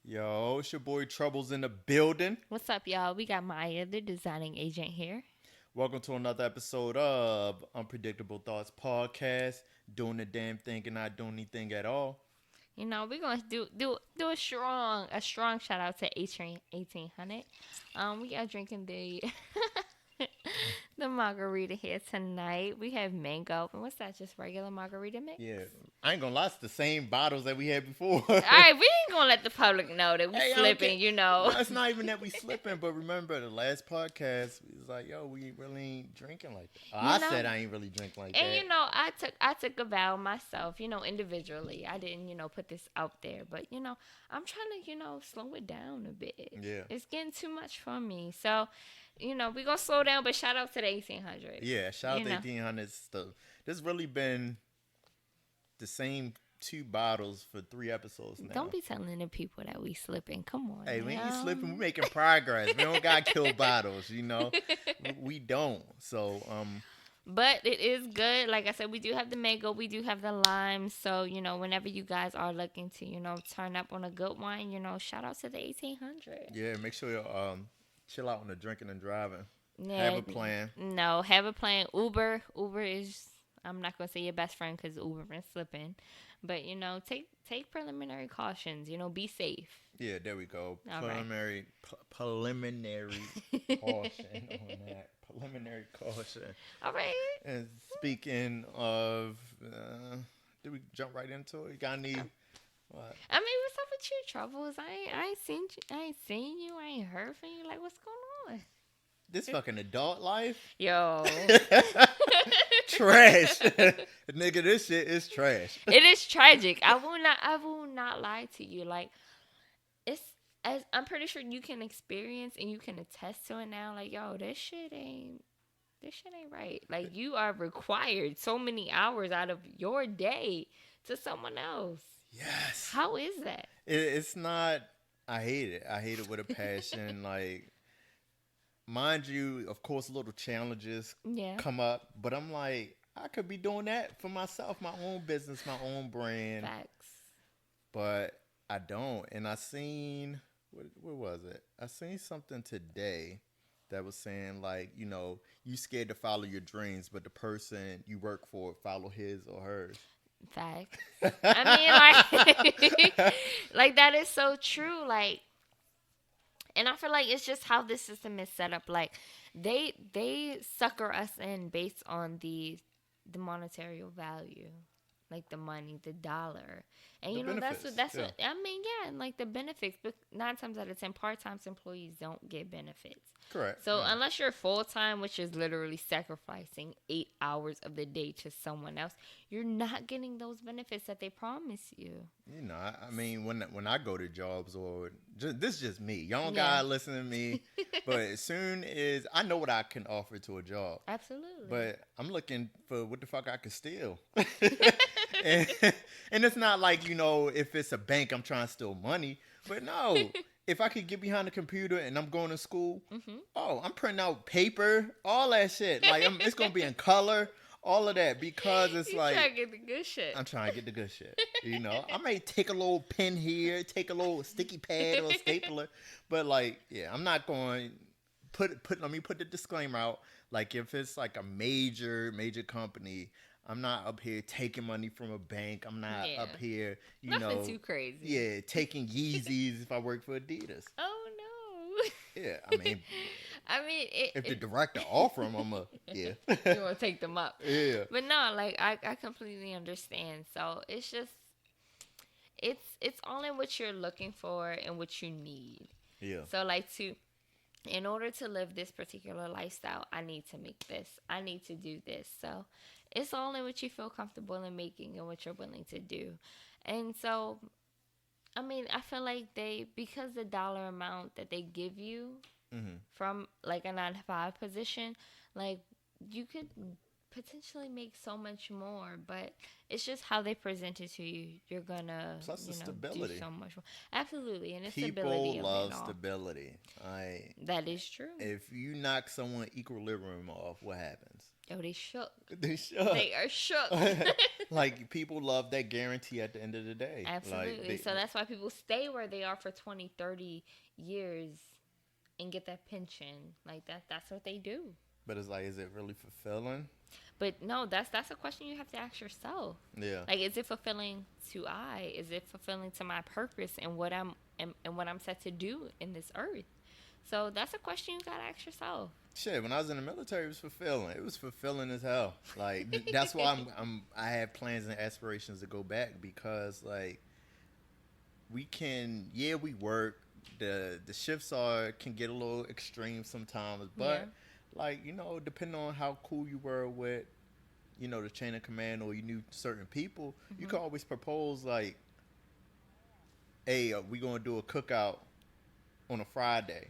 Yo, it's your boy Troubles in the building. What's up, y'all? We got Maya, the designing agent here. Welcome to another episode of Unpredictable Thoughts Podcast. Doing the damn thing and not doing anything at all. We're gonna do a strong shout out to A-Train 1800. We are drinking the the margarita here tonight. We have mango. And what's that? Just regular margarita mix? Yeah, I ain't gonna lie, it's the same bottles that we had before. All right, we ain't gonna let the public know that we Hey, I don't slipping. care. You know. No, it's not even that we slipping, but remember the last podcast, we was like, yo, we really ain't drinking like that. You I know, said I ain't really drinking like And that. I took a vow myself, individually. I didn't, put this out there, but I'm trying to, slow it down a bit. Yeah. It's getting too much for me. So, we gonna slow down, but shout out to the 1800. Yeah, shout You out to know. 1800 stuff. This really been the same two bottles for 3 episodes now. Don't be telling the people that we slipping. Come on. Hey, we ain't now. slipping. We making progress. We don't got kill bottles, We don't. So, But it is good. Like I said, we do have the mango, we do have the lime. So, whenever you guys are looking to, turn up on a good wine, shout out to the 1800. yeah, make sure you chill out on the drinking and driving. Yeah, Have a plan. No, have a plan. Uber is. I'm not gonna say your best friend because Uber been slipping, but take preliminary cautions. Be safe. Yeah, there we go. All right. Preliminary caution on that. Preliminary caution. All right. And speaking of, did we jump right into it? You got any? What? I mean, what's up with you, Troubles? I ain't seen you. I ain't seen you. I ain't heard from you. Like, what's going on? This fucking adult life? Yo, Trash. Nigga, this shit is trash. it is tragic. I will not lie to you. Like, it's as I'm pretty sure you can experience and you can attest to it now. Like, yo, this shit ain't right. Like, you are required so many hours out of your day to someone else. Yes. How is that? It's not. I hate it. I hate it with a passion. Like, mind you, of course, little challenges Yeah. come up, but I'm like, I could be doing that for myself, my own business, my own brand, Facts. but I don't. And I seen, what was it? I seen something today that was saying, like, you scared to follow your dreams, but the person you work for follow his or hers. Facts. I mean, like, like that is so true. Like, and I feel like it's just how this system is set up. Like, they sucker us in based on the monetary value, like the money, the dollar, and The benefits, that's yeah. what I mean. Yeah, and like the benefits. But 9 times out of 10, part-time employees don't get benefits. Correct. So Yeah. unless you're full time, which is literally sacrificing 8 hours of the day to someone else, you're not getting those benefits that they promise you. I mean, when I go to jobs or this is just me. Y'all don't Yeah. gotta listen to me, but as soon as I know what I can offer to a job, Absolutely. but I'm looking for what the fuck I can steal. and, and it's not like if it's a bank, I'm trying to steal money, but no. If I could get behind the computer and I'm going to school, I'm printing out paper, all that shit. Like it's gonna be in color, all of that, because it's you like try to get the good shit. I'm trying to get the good shit. I may take a little pen here, take a little sticky pad or a stapler, but like, yeah, I'm not going let me put the disclaimer out. Like, if it's like a major company, I'm not up here taking money from a bank. I'm not Yeah. up here, Nothing too crazy. yeah, taking Yeezys if I work for Adidas. Oh no. Yeah, I mean, I mean, if the director offer them, I'm yeah. you want to take them up. Yeah. But no, like I completely understand. So it's just it's all in what you're looking for and what you need. Yeah. So like in order to live this particular lifestyle, I need to make this. I need to do this. So it's all in what you feel comfortable in making and what you're willing to do. And so, I mean, I feel like because the dollar amount that they give you from like a 9 to 5 position, like you could potentially make so much more, but it's just how they present it to you. You're gonna Plus the do stability. so much more. Absolutely, and it's People stability of love it all. stability. That is true. If you knock someone equilibrium off, what happens? Oh, they shook. They should. They are shook. Like people love that guarantee at the end of the day. Like Absolutely. So that's why people stay where they are for 20, 30 years and get that pension. Like that's what they do. but it's like, is it really fulfilling? But no, that's a question you have to ask yourself. Yeah. Like, is it fulfilling to I? Is it fulfilling to my purpose and what and what I'm set to do in this earth? So that's a question you gotta ask yourself. Shit, when I was in the military, it was fulfilling. It was fulfilling as hell. Like that's why I have plans and aspirations to go back because like we can, yeah, we work. The shifts can get a little extreme sometimes, but like depending on how cool you were with the chain of command or you knew certain people, you could always propose like, hey, we gonna do a cookout on a Friday.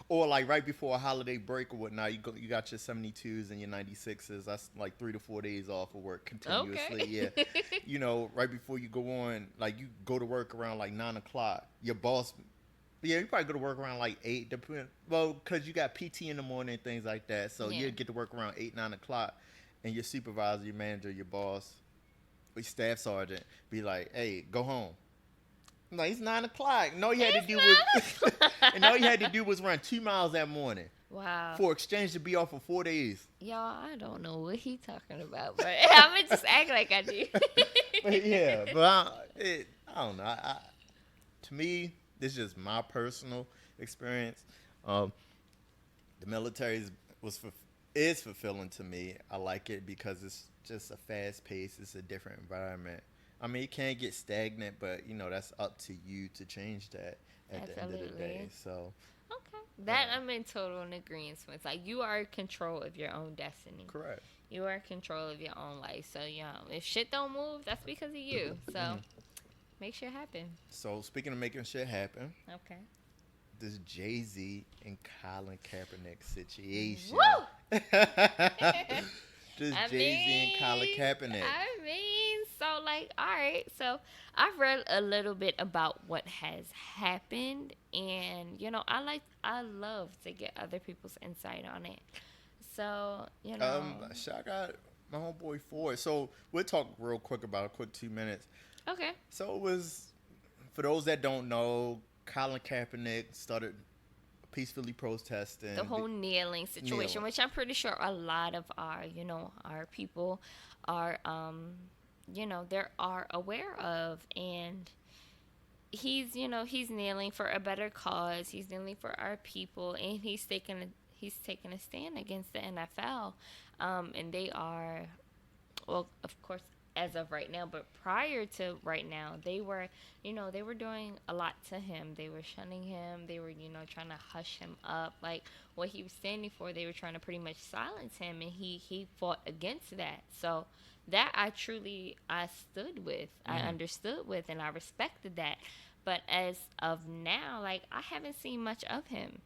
Or like right before a holiday break or whatnot, you got your 72s and your 96s. That's like 3 to 4 days off of work continuously. Okay. Yeah, right before you go on, like you go to work around like 9 o'clock. Your boss, yeah, you probably go to work around like 8. Well, because you got PT in the morning and things like that, so you get to work around 8, 9 o'clock, and your supervisor, your manager, your boss, your staff sergeant be like, "Hey, go home." Like, it's 9 o'clock. And all you had to do was, and all you had to do was run 2 miles that morning. Wow. For exchange to be off for 4 days. Y'all, I don't know what he talking about, but I'm gonna just act like I do. But yeah, but I don't know. To me, this is just my personal experience. The military is fulfilling to me. I like it because it's just a fast pace. It's a different environment. I mean, it can get stagnant, but that's up to you to change that at the end of the day. So, okay, that I'm in total agreement with. Like, you are in control of your own destiny. correct. You are in control of your own life. So, if shit don't move, that's because of you. So, make shit happen. So, speaking of making shit happen, Okay. this Jay-Z and Colin Kaepernick situation. Woo! This Jay-Z and Colin Kaepernick. So like, all right. So I've read a little bit about what has happened, and I love to get other people's insight on it. So I got my homeboy Ford. So we'll talk real quick about a quick 2 minutes. Okay. So it was, for those that don't know, Colin Kaepernick started peacefully protesting The whole kneeling situation, which I'm pretty sure a lot of our people are they are aware of, and he's kneeling for a better cause. He's kneeling for our people, and he's taking a stand against the NFL, and they are, well, of course, as of right now, but prior to right now, they were doing a lot to him. They were shunning him. They were, trying to hush him up. Like, what he was standing for, they were trying to pretty much silence him, and he fought against that. So that I stood with, I understood with, and I respected that. But as of now, like, I haven't seen much of him.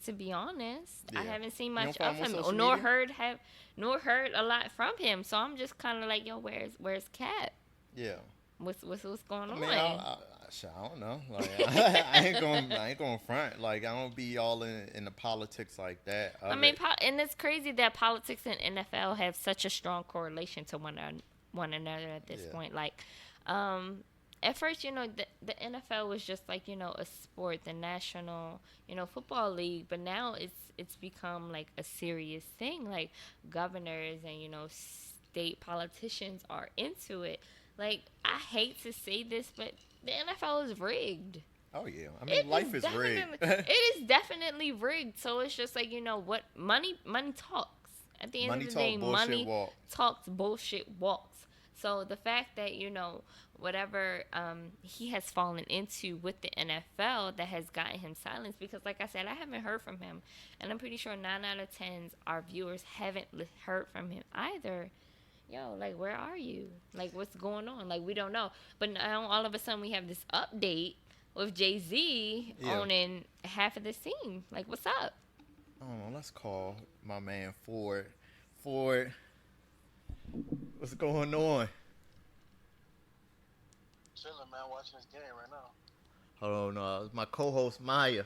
To be honest, I haven't seen much of him, nor heard a lot from him. So I'm just kind of like, yo, where's Cap? Yeah. What's going on? I don't know. Like, I ain't going front. Like, I don't be all in the politics like that. And it's crazy that politics and NFL have such a strong correlation to one another at this point. Like, at first, the NFL was just like, a sport, the National, Football League, but now it's become like a serious thing. Like, governors and, state politicians are into it. Like, I hate to say this, but the NFL is rigged. Oh, yeah. I mean, life is rigged. It is definitely rigged. So it's just like, what money talks. At the end of the day, money talks, bullshit walks. So the fact that, whatever he has fallen into with the NFL that has gotten him silenced, because like I said, I haven't heard from him, and I'm pretty sure 9 out of 10 our viewers haven't heard from him either. Yo, like, where are you? Like, what's going on? Like, we don't know. But now all of a sudden we have this update with Jay-Z owning half of the team. Like, what's up? I don't know. Let's call my man Ford. Ford, what's going on? Chilling, man. Watching this game right now. Hold on, it's my co-host Maya.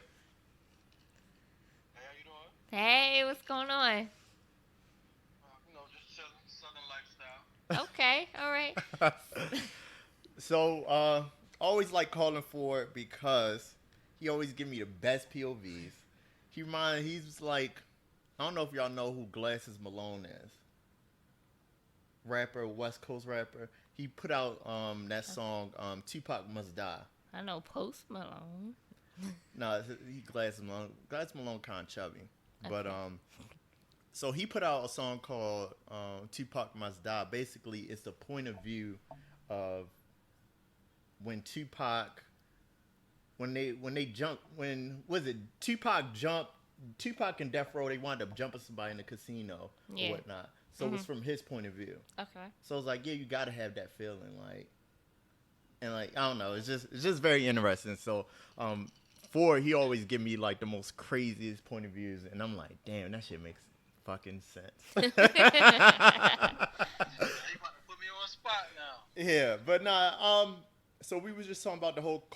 Hey, how you doing? Hey, what's going on? Okay, all right. So, always like calling for it because he always give me the best POVs. He's like, I don't know if y'all know who Glasses Malone is. Rapper, West Coast rapper. He put out that song Tupac Must Die. I know Post Malone. No, he Glasses Malone. Glasses Malone kind of chubby, but Okay. so he put out a song called Tupac Must Die. Basically, it's the point of view of when they jump when was it Tupac and Death Row, they wound up jumping somebody in the casino or Yeah. whatnot. So it's from his point of view. Okay. So it's like, yeah, you gotta have that feeling, like, and like I don't know, it's just very interesting. So Ford, he always give me like the most craziest point of views, and I'm like, damn, that shit makes fucking sense. Yeah, you about to put me on spot now. Yeah, but nah. So we was just talking about the whole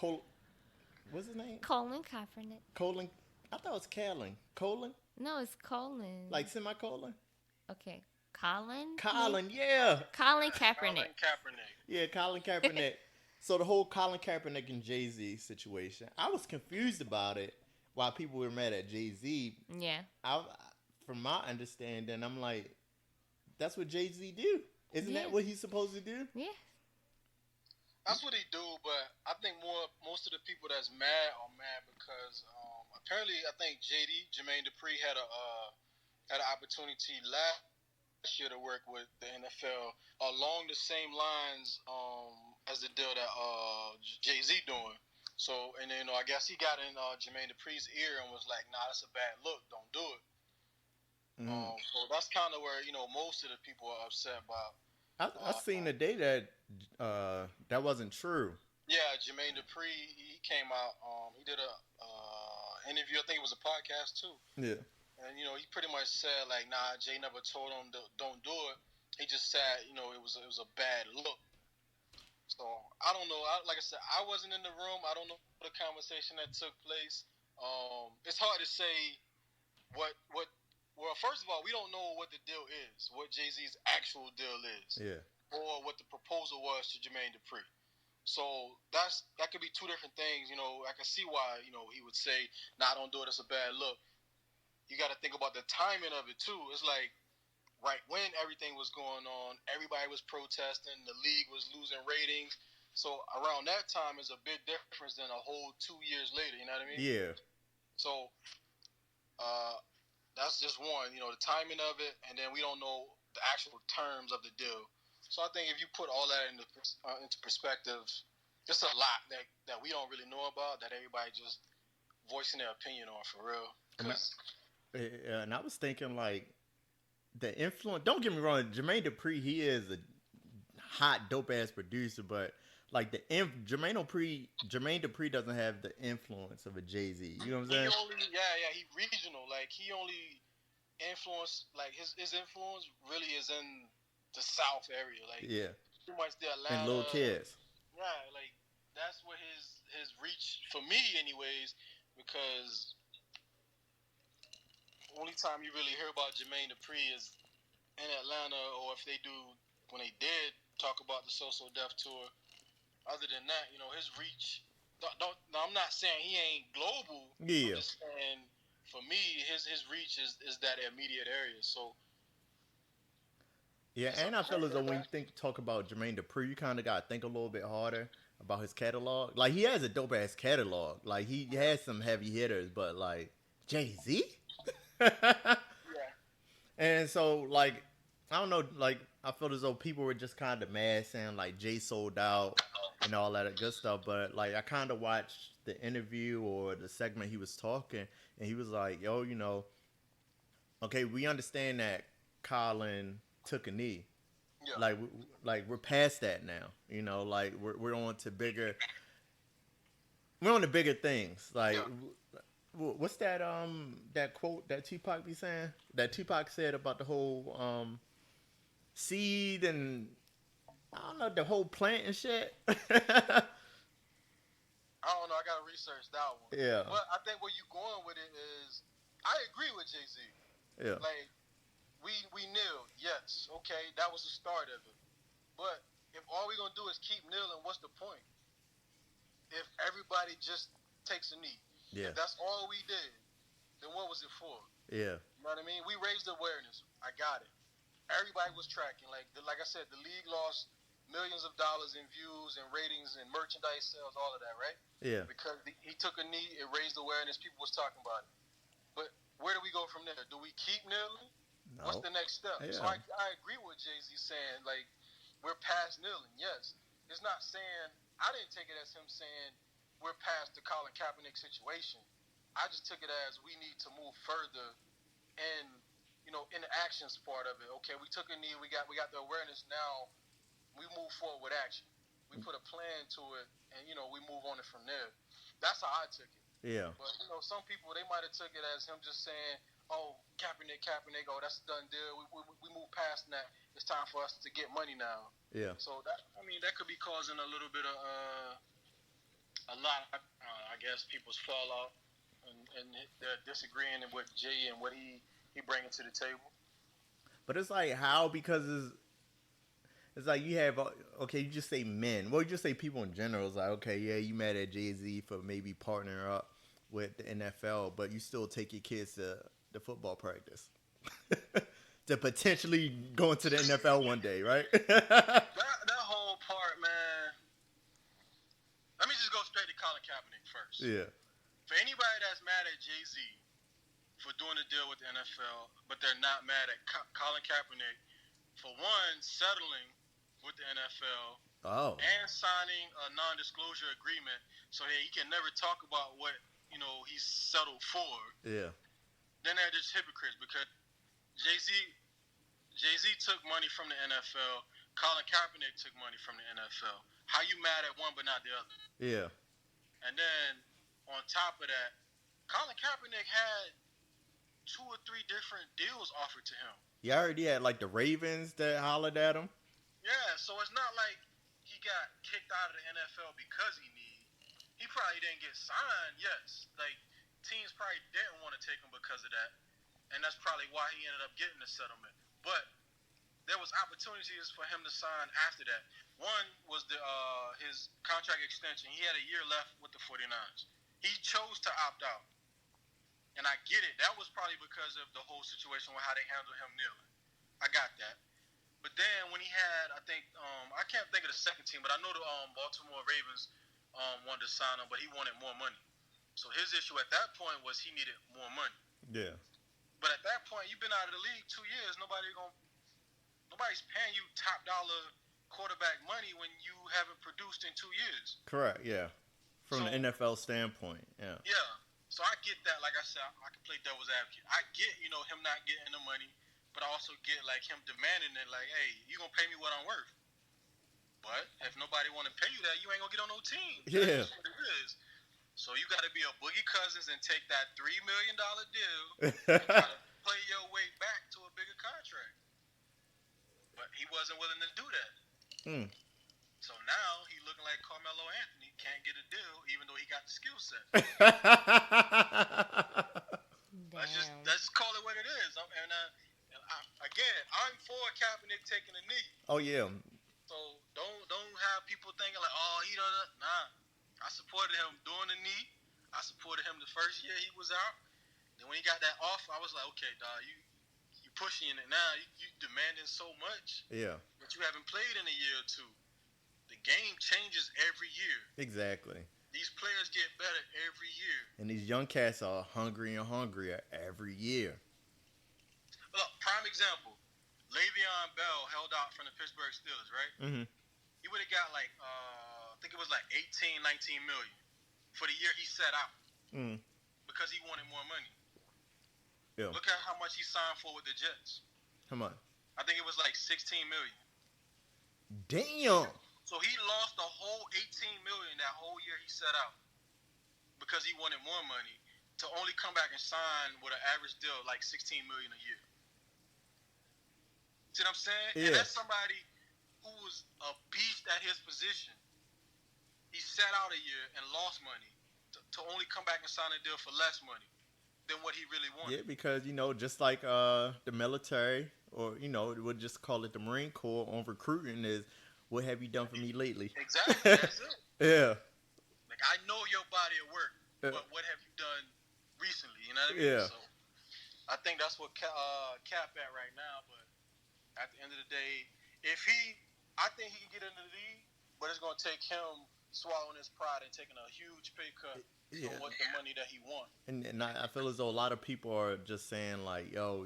what's his name? Colin Kaepernick. Colon. I thought it was Callan. Colon, No, it's Colin. like semicolon. Okay. Colin? Colin, yeah, Colin Colin Kaepernick. Kaepernick. yeah, Colin Kaepernick. So the whole Colin Kaepernick and Jay-Z situation, I was confused about it. Why people were mad at Jay-Z. Yeah. From my understanding, I'm like, that's what Jay-Z do. Isn't Yeah. that what he's supposed to do? Yeah. That's what he do, but I think most of the people that's mad are mad because apparently I think Jermaine Dupri had an opportunity last year to work with the NFL along the same lines as the deal that Jay-Z doing. So and then I guess he got in Jermaine Dupri's ear and was like, "Nah, that's a bad look. Don't do it." So that's kind of where most of the people are upset about. I seen the day that that wasn't true. Yeah, Jermaine Dupri, he came out. He did a interview. I think it was a podcast too. Yeah. And he pretty much said like, "Nah, Jay never told him don't do it. He just said, it was a bad look." So I don't know. Like I said, I wasn't in the room. I don't know the conversation that took place. It's hard to say what. Well, first of all, we don't know what the deal is, what Jay-Z's actual deal is, Yeah. or what the proposal was to Jermaine Dupri. So that could be two different things. I can see why he would say, "Nah, don't do it. It's a bad look." You got to think about the timing of it too. It's like right when everything was going on, everybody was protesting, the league was losing ratings. So around that time is a big difference than a whole 2 years later. You know what I mean? Yeah. So that's just one. The timing of it, and then we don't know the actual terms of the deal. So I think if you put all that into perspective, it's a lot that we don't really know about that everybody just voicing their opinion on for real. And I was thinking like the influence. Don't get me wrong, Jermaine Dupri, he is a hot dope ass producer, but like Jermaine Dupri doesn't have the influence of a Jay-Z. You know what I'm saying? He regional. Like he only influence, like his influence really is in the South area. Like Yeah. pretty much the Atlanta And little kids. Yeah, like that's where his reach for me, anyways, because only time you really hear about Jermaine Dupri is in Atlanta, or if they do when they did talk about the So Def tour. Other than that, his reach. I'm not saying he ain't global. Yeah. I'm just saying for me, his reach is that immediate area. So. Yeah, and I feel as though when you talk about Jermaine Dupri, you kind of got to think a little bit harder about his catalog. Like, he has a dope ass catalog. Like, he has some heavy hitters, but like Jay-Z? Yeah. And so, like, I don't know, like, I feel as though people were just kind of mad saying, like, Jay sold out and all that good stuff. But, like, I kind of watched the interview or the segment he was talking, and he was like, yo, okay, we understand that Colin took a knee. Yeah. Like we're past that now. Like, we're on to bigger... We're on to bigger things. Like... Yeah. What's that that quote that Tupac be saying? That Tupac said about the whole seed and I don't know, the whole plant and shit. I don't know. I gotta research that one. Yeah. But I think where you going with it is, I agree with Jay-Z. Yeah. Like we knew, yes, okay, that was the start of it. But if all we're gonna do is keep kneeling, what's the point? If everybody just takes a knee, Yeah. if that's all we did, then what was it for? Yeah. You know what I mean? We raised awareness. I got it. Everybody was tracking. Like I said, the league lost millions of dollars in views and ratings and merchandise sales, all of that, right? Yeah. Because he took a knee, it raised awareness. People was talking about it. But where do we go from there? Do we keep kneeling? No. What's the next step? Yeah. So I agree with Jay-Z saying, like, we're past kneeling. Yes. It's not saying, I didn't take it as him saying we're past the Colin Kaepernick situation. I just took it as we need to move further in, in the actions part of it. Okay, we took a knee, we got the awareness. Now we move forward with action. We put a plan to it, and we move on it from there. That's how I took it. Yeah. But some people, they might have took it as him just saying, "Oh, Kaepernick, oh, that's a done deal. We move past that. It's time for us to get money now." Yeah. So that could be causing a little bit of a lot. I guess people's fallout and they're disagreeing with Jay and what he bringing to the table. But it's like how, because it's like you have, okay, you just say men. Well, you just say people in general. It's like, okay, yeah, you mad at Jay-Z for maybe partnering up with the NFL, but you still take your kids to the football practice to potentially go into the NFL one day, right? that whole part, man. Let me just go straight to Colin Kaepernick first. Yeah. For anybody that's mad at Jay-Z for doing a deal with the NFL, but they're not mad at Colin Kaepernick for one, settling with the NFL and signing a non-disclosure agreement so that he can never talk about what he's settled for. Yeah. Then they're just hypocrites because Jay-Z took money from the NFL. Colin Kaepernick took money from the NFL. How you mad at one but not the other? Yeah. And then on top of that, Colin Kaepernick had 2 or 3 different deals offered to him. You already had like the Ravens that hollered at him. Yeah, so it's not like he got kicked out of the NFL because he probably didn't get signed. Yes, like teams probably didn't want to take him because of that, and that's probably why he ended up getting the settlement. But there was opportunities for him to sign after that. One was his contract extension. He had a year left with the 49ers. He chose to opt out. And I get it. That was probably because of the whole situation with how they handled him kneeling. I got that. But then when he had, I think, I can't think of the second team, but I know the Baltimore Ravens wanted to sign him, but he wanted more money. So his issue at that point was he needed more money. Yeah. But at that point, you've been out of the league 2 years. Nobody's paying you top dollar quarterback money when you haven't produced in 2 years. Correct. Yeah. From the NFL standpoint. Yeah. Yeah. So I get that. Like I said, I can play devil's advocate. I get, him not getting the money, but I also get like him demanding it. Like, hey, you gonna pay me what I'm worth. But if nobody want to pay you that, you ain't gonna get on no team. Yeah. That's what it is. So you got to be a Boogie Cousins and take that $3 million deal and try to play your way back to a bigger contract. But he wasn't willing to do that. So now he looking like Carmelo Anthony, can't get a deal even though he got the skill set. Let's call it what it is. Again, I'm for Kaepernick taking a knee. Oh yeah. So don't have people thinking like, oh, he don't. Nah, I supported him doing the knee. I supported him the first year he was out. Then when he got that offer, I was like, okay, dog, you pushing it now. You demanding so much. Yeah. But you haven't played in a year or two. The game changes every year. Exactly. These players get better every year. And these young cats are hungrier and hungrier every year. Look, prime example. Le'Veon Bell held out from the Pittsburgh Steelers, right? Mm-hmm. He would have got like, I think it was like 18, 19 million for the year he set out. Because he wanted more money. Yeah. Look at how much he signed for with the Jets. Come on. I think it was like 16 million. Damn. So he lost the whole 18 million that whole year he set out because he wanted more money to only come back and sign with an average deal of like 16 million a year. See what I'm saying? Yeah. And that's somebody who was a beast at his position. He sat out a year and lost money to only come back and sign a deal for less money than what he really wanted. Yeah, because, just like the military, or, we'll just call it the Marine Corps on recruiting, is What have you done for me lately? Exactly. That's it. Yeah. Like, I know your body of work, but what have you done recently? You know what I mean? Yeah. So I think that's what Cap at right now. But at the end of the day, I think he can get into the league, but it's going to take him swallowing his pride and taking a huge pay cut for what the money that he wants. And I feel as though a lot of people are just saying like, yo,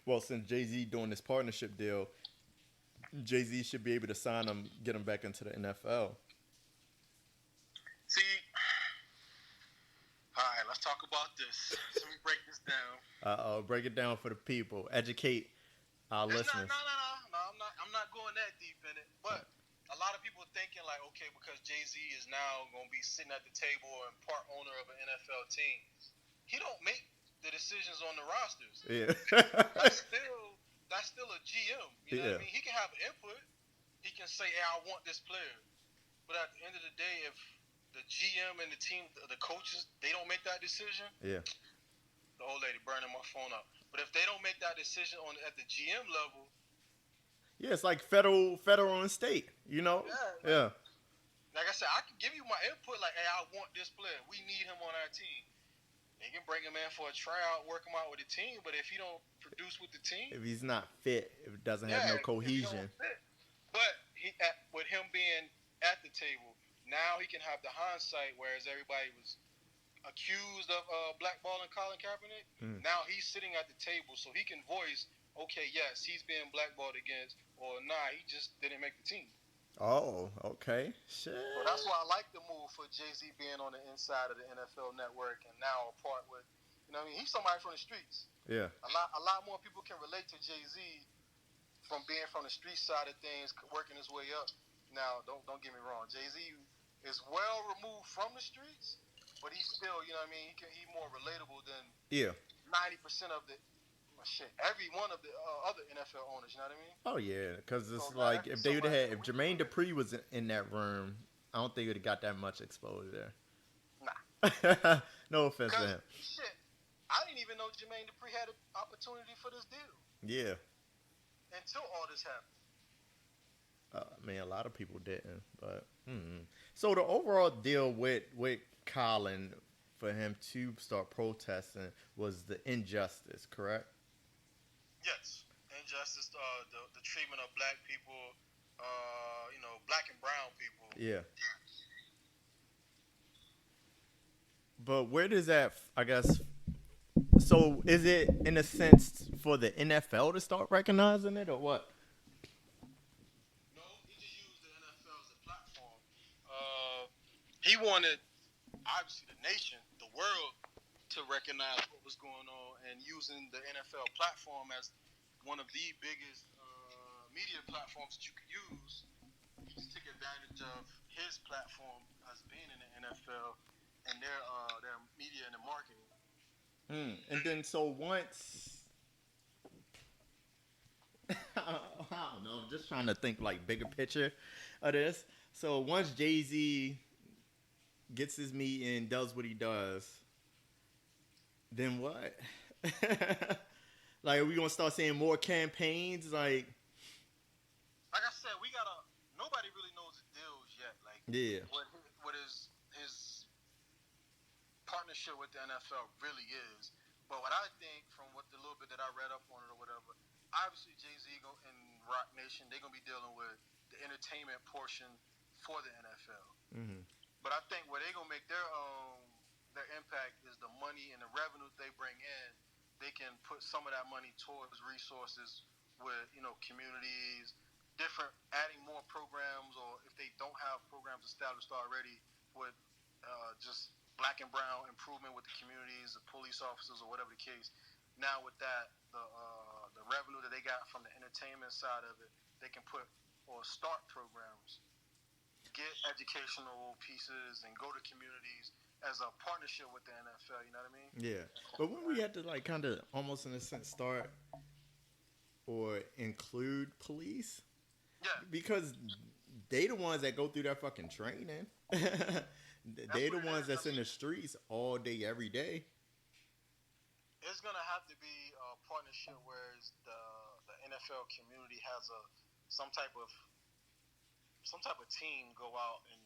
well, since Jay-Z doing this partnership deal, Jay-Z should be able to sign him, get him back into the NFL. See, all right, let's talk about this. Let me break this down. Break it down for the people. Educate our listeners. No, I'm not going that deep in it. But a lot of people thinking like, okay, because Jay-Z is now going to be sitting at the table and part owner of an NFL team, he don't make the decisions on the rosters. Yeah. that's still a GM. You know what I mean? He can have input. He can say, hey, I want this player. But at the end of the day, if the GM and the team, the coaches, they don't make that decision. Yeah. The old lady burning my phone up. But if they don't make that decision at the GM level. Yeah, it's like federal and state, Yeah. Like I said, I can give you my input. Like, hey, I want this player. We need him on our team. They can bring him in for a tryout, work him out with the team. But if he don't produce with the team, if he's not fit, if it doesn't have no cohesion. But with him being at the table, now he can have the hindsight, whereas everybody was accused of blackballing Colin Kaepernick. Now he's sitting at the table, so he can voice, okay, yes, he's being blackballed against, or nah, he just didn't make the team. Oh, okay. Shit. So that's why I like the move for Jay-Z being on the inside of the NFL Network and now a part with, he's somebody from the streets. Yeah. A lot more people can relate to Jay-Z from being from the street side of things, working his way up. Now, don't get me wrong, Jay-Z is well removed from the streets, but he's still, he's more relatable than 90% of the every one of the other NFL owners. You know what I mean? Oh yeah, because it's like if they would have if Jermaine Dupri was in that room, I don't think he would have got that much exposure. Nah. No offense to him. Shit, I didn't even know Jermaine Dupri had an opportunity for this deal. Yeah. Until all this happened. A lot of people didn't, but so the overall deal with Colin for him to start protesting was the injustice, correct? Yes, injustice, the treatment of black people, black and brown people. Yeah. But where does that, I guess, so is it in a sense for the NFL to start recognizing it or what? He wanted, obviously, the nation, the world, to recognize what was going on and using the NFL platform as one of the biggest media platforms that you could use. He just took advantage of his platform as being in the NFL and their media and their marketing. And then so once, I don't know, I'm just trying to think like bigger picture of this. So once Jay-Z gets his meeting, does what he does, then what? Like, are we gonna start seeing more campaigns? Like I said, nobody really knows the deals yet. Like, yeah, what his partnership with the NFL really is. But what I think, from what the little bit that I read up on it or whatever, obviously Jay-Z and Rock Nation, they're gonna be dealing with the entertainment portion for the NFL. Mm-hmm. But I think where they're going to make their impact is the money and the revenue they bring in. They can put some of that money towards resources with, communities, adding more programs, or if they don't have programs established already with just black and brown improvement with the communities, the police officers, or whatever the case. Now with that, the revenue that they got from the entertainment side of it, they can put or start programs, get educational pieces, and go to communities as a partnership with the NFL. You know what I mean? Yeah. But when we had to like kind of almost in a sense start or include police, because they the ones that go through that fucking training. They the ones that's in the streets all day, every day. It's gonna have to be a partnership where the NFL community has some type of some type of team go out and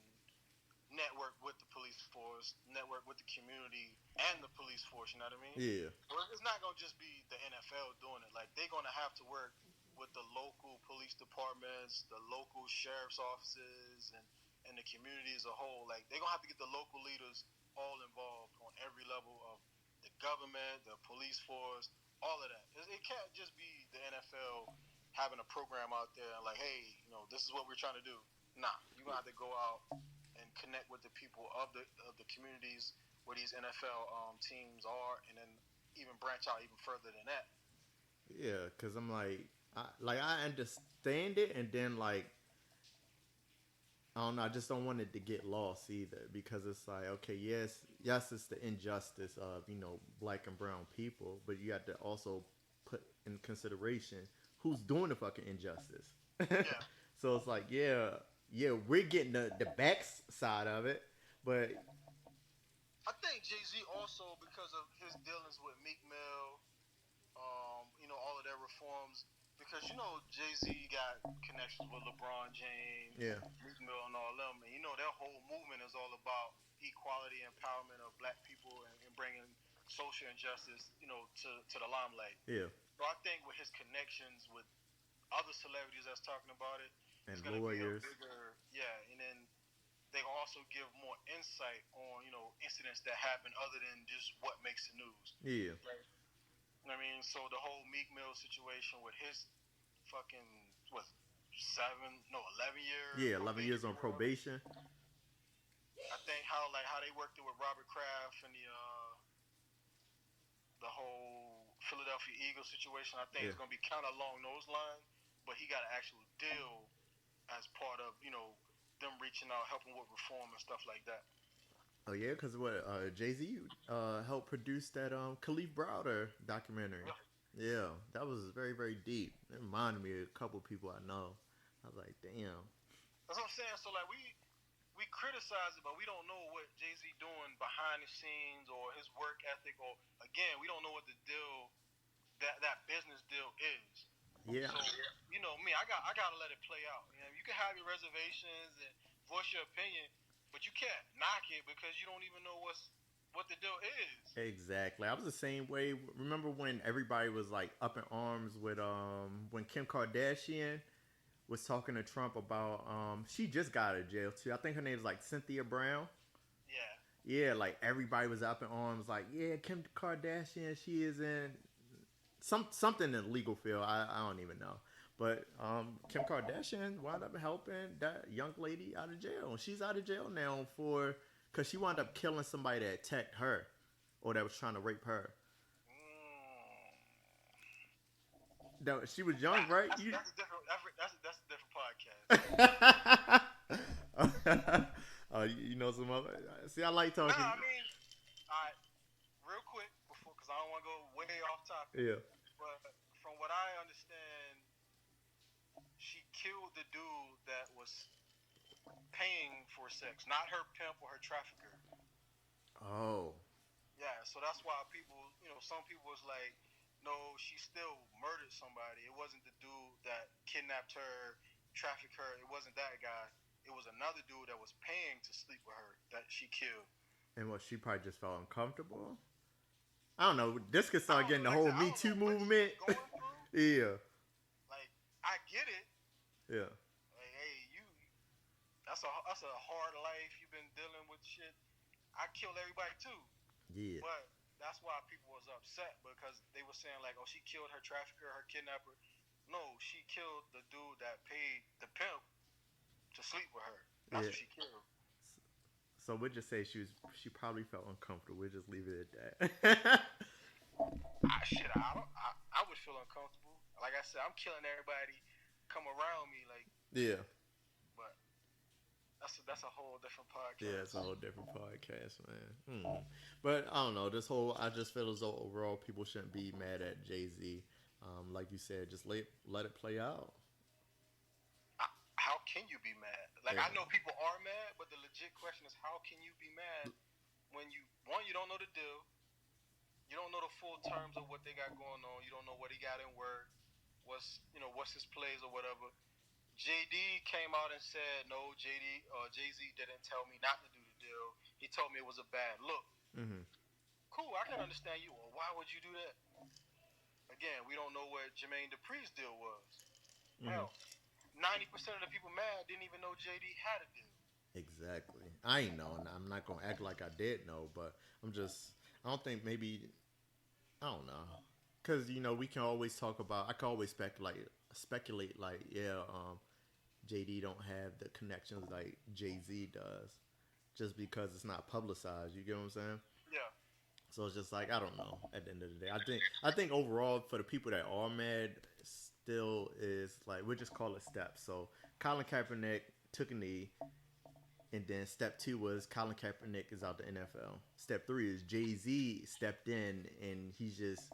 network with the police force, network with the community and the police force. You know what I mean? Yeah. It's not gonna just be the NFL doing it. Like they're gonna have to work with the local police departments, the local sheriff's offices, and the community as a whole. Like they're gonna have to get the local leaders all involved on every level of the government, the police force, all of that. It can't just be the NFL having a program out there and like, hey, this is what we're trying to do. Nah, you're gonna have to go out and connect with the people of the communities where these NFL teams are, and then even branch out even further than that. Yeah, because I'm I understand it, and then like I don't know, I just don't want it to get lost either, because it's like, okay, yes, it's the injustice of black and brown people, but you have to also put in consideration who's doing the fucking injustice. Yeah. So it's like, yeah, we're getting the backside of it, but I think Jay-Z also, because of his dealings with Meek Mill, all of their reforms, because Jay-Z got connections with LeBron James, yeah, Meek Mill, and all of them, and their whole movement is all about equality, empowerment of black people, and bringing social injustice, to the limelight. Yeah. So I think with his connections with other celebrities that's talking about it, and it's gonna lawyers, be a bigger, and then they can also give more insight on incidents that happen other than just what makes the news. Yeah. Right? I mean, so the whole Meek Mill situation with his fucking 11 years. Yeah, 11 years on probation. I think how they worked it with Robert Kraft and the whole Philadelphia Eagles situation. I think it's gonna be kind of along those lines, but he got an actual deal as part of them reaching out, helping with reform and stuff like that. Oh yeah, because Jay-Z helped produce that Khalif Browder documentary. Yeah, that was very, very deep. It reminded me of a couple people I know. I was like, damn. That's what I'm saying. So like we criticize it, but we don't know what Jay-Z doing behind the scenes or his work ethic, or again, we don't know what the deal that business deal is. Yeah. So me, I gotta let it play out. You can have your reservations and voice your opinion, but you can't knock it because you don't even know what the deal is. Exactly. I was the same way. Remember when everybody was like up in arms with when Kim Kardashian was talking to Trump about she just got out of jail too. I think her name is like Cynthia Brown. Yeah. Yeah, like everybody was up in arms like, yeah, Kim Kardashian, she is in something in the legal field. I don't even know. But Kim Kardashian wound up helping that young lady out of jail. She's out of jail now because she wound up killing somebody that attacked her or that was trying to rape her. No, she was young, right? That's a different podcast. You know some other. See, I like talking. Nah, I mean, all right, real quick because I don't want to go way off topic. Yeah. But from what I understand, she killed the dude that was paying for sex, not her pimp or her trafficker. Oh. Yeah, so that's why people, some people was like, no, she still murdered somebody. It wasn't the dude that kidnapped her, trafficked her. It wasn't that guy. It was another dude that was paying to sleep with her that she killed. And she probably just felt uncomfortable? I don't know. This could start getting the whole Me Too movement. Yeah. Like, I get it. Yeah. Like, hey, that's a hard life. You've been dealing with shit. I kill everybody too. Yeah. But that's why people was upset, because they were saying like, oh, she killed her trafficker, her kidnapper. No, she killed the dude that paid the pimp to sleep with her. That's what she killed. So we'll just say she probably felt uncomfortable. We'll just leave it at that. I would feel uncomfortable. Like I said, I'm killing everybody come around me. Like, yeah. But that's a whole different podcast. Yeah, it's a whole different podcast, man. But I don't know. I just feel as though overall people shouldn't be mad at Jay-Z. Like you said, just let it play out. How can you be mad? Like, I know people are mad, but the legit question is, how can you be mad when you don't know the deal, you don't know the full terms of what they got going on, you don't know what he got in work, what's his plays or whatever. JD came out and said, no, Jay-Z didn't tell me not to do the deal. He told me it was a bad look. Mm-hmm. Cool, I can understand you. Well, why would you do that? Again, we don't know what Jermaine Dupri's deal was. Mm-hmm. Hell, 90% of the people mad didn't even know JD had a deal. Exactly. I ain't know. And I'm not gonna act like I did know, but I don't think maybe. I don't know. Because we can always talk about. I can always speculate like, yeah, JD don't have the connections like Jay-Z does, just because it's not publicized. You get what I'm saying? Yeah. So it's just like, I don't know. At the end of the day, I think overall for the people that are mad, still is like, we'll just call it steps. So Colin Kaepernick took a knee, and then step 2 was Colin Kaepernick is out the NFL. Step 3 is Jay-Z stepped in, and he's just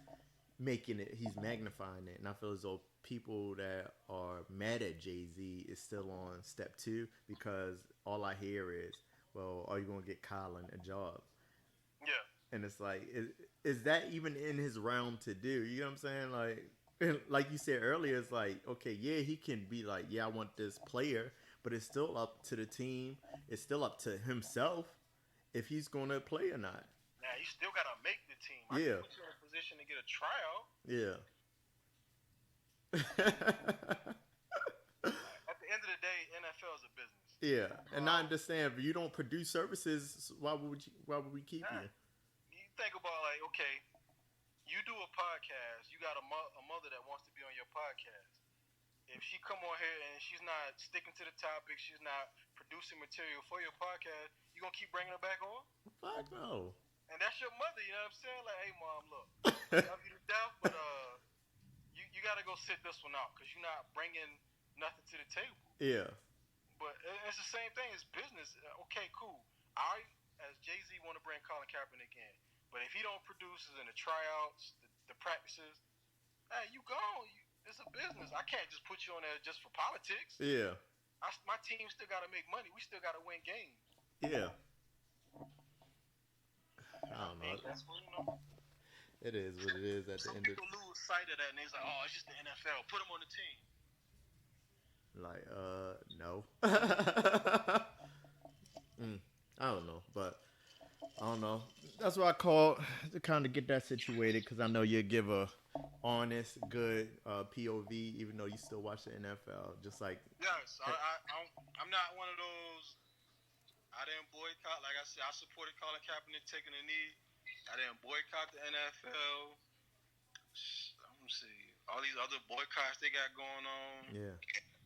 making it. He's magnifying it, and I feel as though people that are mad at Jay-Z is still on step 2, because all I hear is, well, are you gonna get Colin a job? Yeah. And it's like, is that even in his realm to do? You know what I'm saying? Like you said earlier, it's like, okay, yeah, he can be like, yeah, I want this player, but it's still up to the team. It's still up to himself if he's going to play or not. Now, you still got to make the team. I Yeah. can put you in a position to get a tryout. Yeah. At the end of the day, NFL is a business. Yeah, and I understand, but you don't produce services. Why would we keep you? You think about, like, okay, you do a podcast. You got a mother that wants to be on your podcast. If she come on here and she's not sticking to the topic, she's not producing material for your podcast, you gonna keep bringing her back on? Fuck no. And that's your mother, you know what I'm saying? Like, hey, mom, look, I love you to death, but you gotta go sit this one out because you're not bringing nothing to the table. Yeah. But it's the same thing. It's business. Okay, cool. I, as Jay-Z, want to bring Colin Kaepernick in, but if he don't produce in the tryouts, the practices, hey, you gone. It's a business. I can't just put you on there just for politics. Yeah. My team still got to make money. We still got to win games. Yeah. I don't know. That's what, you know. It is what it is at the Some end of people lose sight of that, and they're like, "Oh, it's just the NFL. Put him on the team." like, no. I don't know, but I don't know. That's what I call to kind of get that situated, because I know you give a honest, good POV, even though you still watch the NFL. Just like, yes, I'm not one of those. I didn't boycott. Like I said, I supported Colin Kaepernick taking a knee. I didn't boycott the NFL. Let me see. All these other boycotts they got going on. yeah,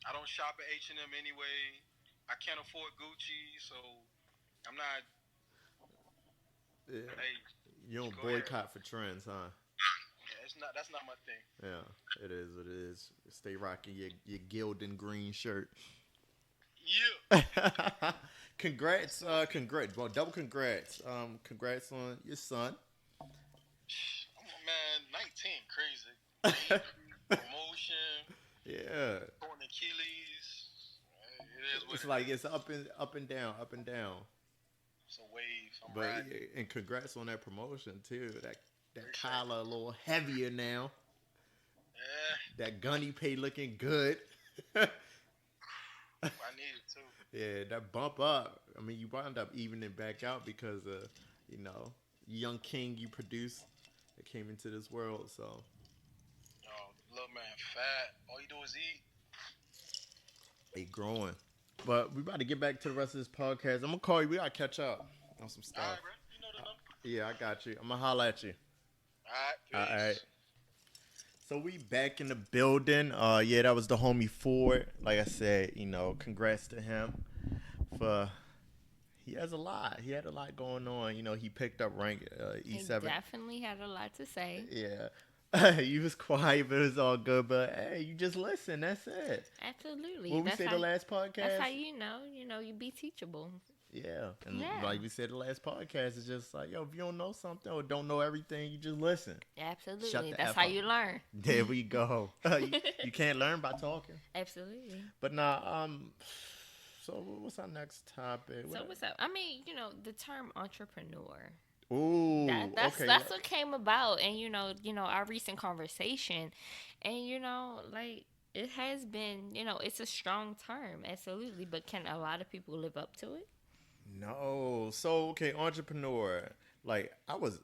I don't shop at H&M anyway. I can't afford Gucci, so I'm not. yeah. Hey, You don't go ahead. boycott for trends, huh? Yeah, it's not. That's not my thing. Yeah, it is what it is. Stay rocking your Gildan green shirt. Yeah. Congrats, well, double congrats. Congrats on your son. Man, 19, crazy. Promotion, Yeah. torn Achilles. It is what It's it like is. it's up and down. It's a wave. I'm But riding. and congrats on that promotion too. That Appreciate collar a little heavier now. Yeah, That gunny pay looking good. I need it too. Yeah, that bump up. I mean, you wound up evening back out because of, young king you produced that came into this world. So Oh, little man, fat. All you do is eat. they growing. But we about to get back to the rest of this podcast. I'm gonna call you. We gotta catch up on some All stuff. right, bro. You know the number. Yeah, I got you. I'm gonna holla at you. All right, peace. All right. So we back in the building. Yeah, that was the homie Ford. Like I said, congrats to him for. He has a lot. He had a lot going on. He picked up rank He E7. definitely had a lot to say. Yeah. You was quiet, but it was all good. But hey, you just listen. That's it. Absolutely. What we That's say how, the last podcast? that's how you know, you be teachable. Yeah. And Yeah. like we said the last podcast, it's just like, yo, if you don't know something or don't know everything, you just listen. Absolutely. the That's F how up. you learn. There we go. You can't learn by talking. Absolutely. But nah, so what's our next topic? So what's up? I mean, the term entrepreneur. Ooh, That's okay. that's what came about, and our recent conversation, and like It has been, it's a strong term, absolutely. But can a lot of people live up to it? No. So okay, entrepreneur. Like I was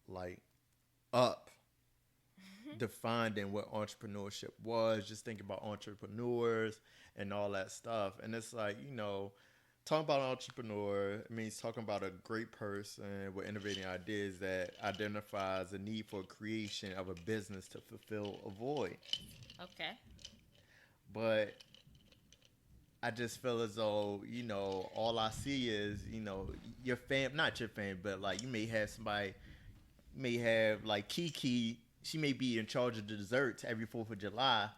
like up defining what entrepreneurship was, just thinking about entrepreneurs and all that stuff. And it's like, talking about an entrepreneur, it means talking about a great person with innovating ideas that identifies the need for creation of a business to fulfill a void. Okay. But I just feel as though, all I see is, your fam, not your fam, but like you may have somebody, may have like Kiki, she may be in charge of the desserts every 4th of July,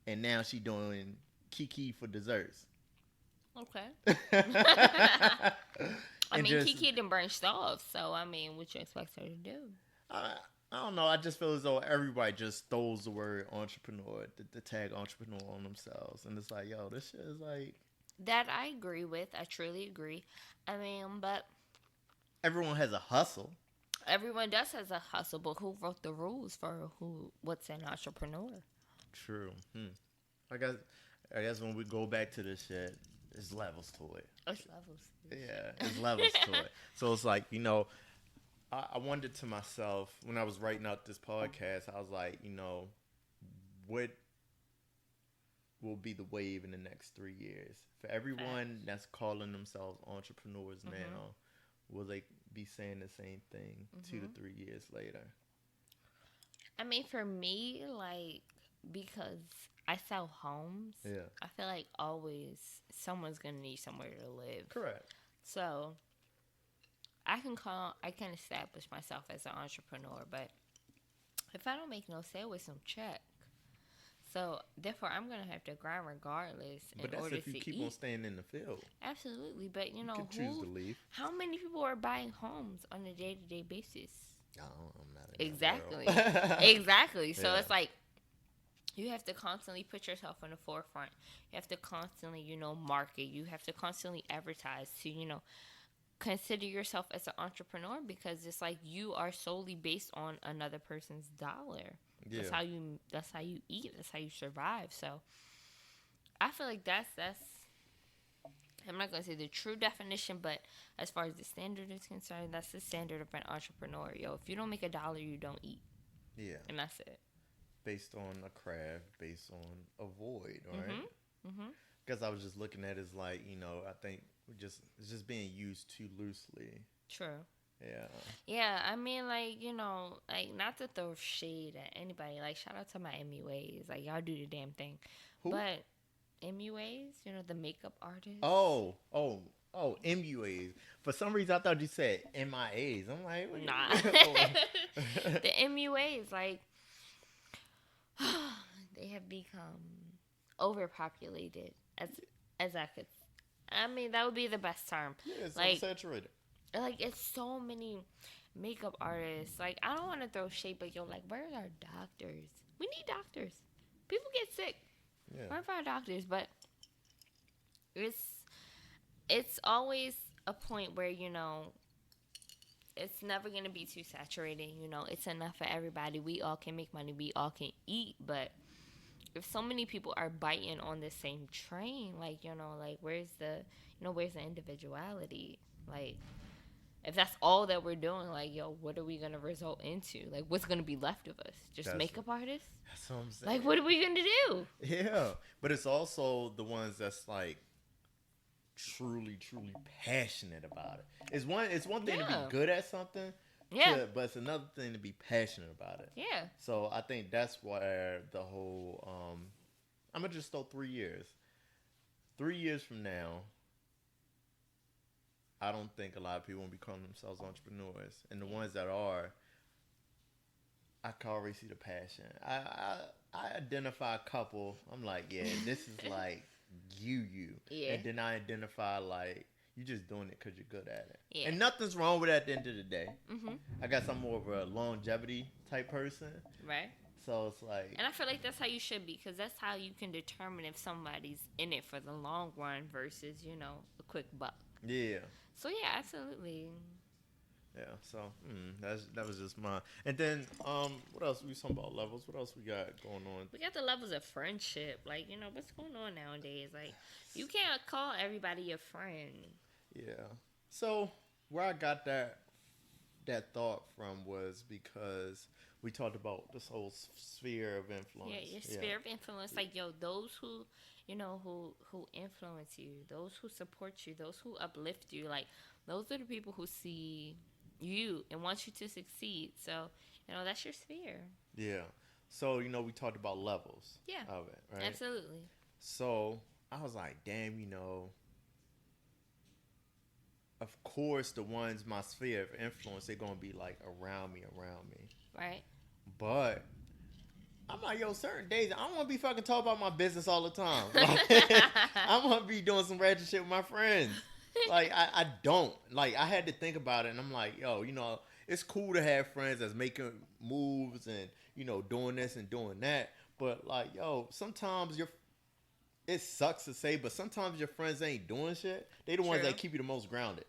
and now she doing Kiki for desserts. Okay. I And mean, just, Kiki done branched off, so I mean, what you expect her to do? I don't know. I just feel as though everybody just throws the word entrepreneur, the tag entrepreneur on themselves, and it's like, yo, this shit is like That I agree with. I truly agree. I mean, but everyone has a hustle. everyone does has a hustle, but who wrote the rules for what's an entrepreneur? True. I guess when we go back to this shit, there's levels to it. It's levels. Yeah, there's levels to it. So it's like, I wondered to myself when I was writing out this podcast, I was like, what will be the wave in the next 3 years? For everyone that's calling themselves entrepreneurs now, will they be saying the same thing 2 to 3 years later? I mean, for me, like, because I sell homes, Yeah. I feel like always someone's going to need somewhere to live. Correct. So I can establish myself as an entrepreneur, but if I don't make no sale with some check, so therefore I'm gonna have to grind regardless But in that's order if you to keep eat. on staying in the field. Absolutely, but You could choose to leave. how many people are buying homes on a day-to-day basis? No, I'm not in Exactly. that world. Exactly. So Yeah. it's like you have to constantly put yourself in the forefront. You have to constantly, market. You have to constantly advertise to, consider yourself as an entrepreneur because it's like you are solely based on another person's dollar. Yeah. That's how you eat. That's how you survive. So I feel like that's I'm not gonna say the true definition, but as far as the standard is concerned, that's the standard of an entrepreneur. Yo, if you don't make $1, you don't eat. Yeah. And that's it. Based on a craft, based on a void, right? Mm-hmm. Because I was just looking at it as like, I think it's just being used too loosely. True. Yeah. Yeah, I mean, like, like, not to throw shade at anybody. Like, shout out to my MUAs. Like, y'all do the damn thing. Who? But MUAs, the makeup artists. Oh, MUAs. For some reason, I thought you said MIAs. I'm like, what Nah. The MUAs, like, they have become overpopulated, as I could. I mean, that would be the best term. Yeah, it's like, saturated. Like, it's so many makeup artists. Like, I don't want to throw shade, but like, where are our doctors? We need doctors. People get sick. Yeah. Where are our doctors? But it's always a point where, it's never going to be too saturated. It's enough for everybody. We all can make money. We all can eat. But if so many people are biting on the same train, like, like, where's the individuality? Like, if that's all that we're doing, like, yo, what are we going to result into? Like, what's going to be left of us? Just makeup artists? That's what I'm saying. Like, what are we going to do? Yeah. But it's also the ones that's like truly passionate about it. It's one thing to be good at something. Yeah. But it's another thing to be passionate about it. Yeah. So I think that's where the whole I'm gonna just throw 3 years. 3 years from now, I don't think a lot of people will be calling themselves entrepreneurs, and the ones that are, I can already see the passion. I identify a couple. I'm like, yeah, this is like you. Yeah. And then I identify like you just doing it because you're good at it. Yeah. And nothing's wrong with that at the end of the day. Mm-hmm. I guess I'm more of a longevity type person. Right. So it's like... And I feel like that's how you should be, because that's how you can determine if somebody's in it for the long run versus, a quick buck. Yeah. So, yeah, absolutely. Yeah, so that was just mine. And then what else? We was talking about levels. What else we got going on? We got the levels of friendship. Like, what's going on nowadays? Like, you can't call everybody your friend. Yeah. So where I got that thought from was because we talked about this whole sphere of influence. Yeah, your sphere of influence. Like, yo, those who, who influence you, those who support you, those who uplift you, like, those are the people who see you and want you to succeed. So, that's your sphere. Yeah. So, we talked about levels Yeah. of it, right? Absolutely. So I was like, damn, of course the ones my sphere of influence, they're gonna be like around me. Right. But I'm like, yo, certain days I don't wanna be fucking talking about my business all the time. Like, I wanna be doing some ratchet shit with my friends. Like I don't. Like I had to think about it and I'm like, yo, it's cool to have friends that's making moves and, doing this and doing that. But like, yo, sometimes it sucks to say, but sometimes your friends ain't doing shit. They the ones True. that keep you the most grounded.